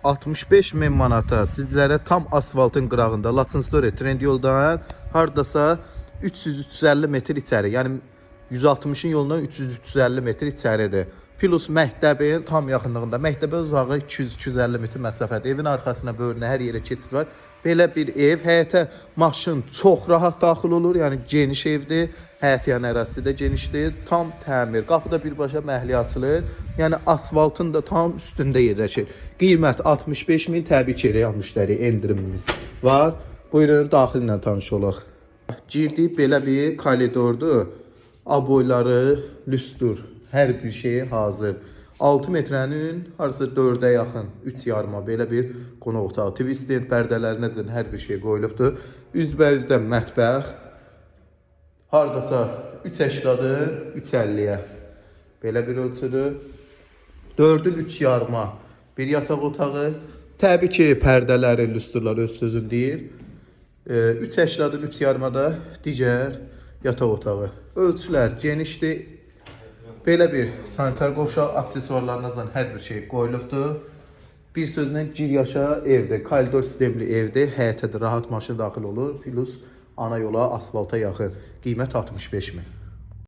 65 min manata sizlərə tam asfaltın qırağında Laçın Story Trendyoldan hardasa 300-350 metr içəri, yəni 160-ın yolundan 300-350 metr içəridir. Plus məktəbin tam yaxınlığında, məktəbə uzağı 200-250 metr məsafədir. Evin arxasına, böyrünə, hər yerə keçid var. Belə bir ev, həyətə maşın çox rahat daxil olur, yəni geniş evdir. Həyət yan ərazisi də genişdir, tam təmir. Qapıda birbaşa məhliyə açılır, yəni asfaltın da tam üstündə yerləşir. Qiymət 65 min, təbii ki, real müştəri endirimimiz var. Buyurun, daxil ilə tanış olaq. Girdik, belə bir koridordur. Aboyları, lüstur, hər bir şey hazır. 6 metrənin harası 4-ə yaxın, 3 yarıma belə bir qonaq otağı. Twisted pərdələrinəcən hər bir şey qoyulubdur. Üzbəyüzdə mətbəx. Hardasa 3.80-dən 3.50-yə. Belə bir ölçüdür. 4-ün 3 yarıma bir yataq otağı. Təbii ki, pərdələri, lüsturlar öz sözün deyir. 3.80-dən 3 yarımada digər yataq otağı. Ölçülər genişdir. Belə bir sanitar qovşaq aksesuarlarından hər bir şey qoyulubdur. Bir sözlə gir yaşa evdir. Koridor sistemli evdir. Həyətə də rahat maşın daxil olur. Plus ana yola, asfalta yaxın. Qiymət 65 min.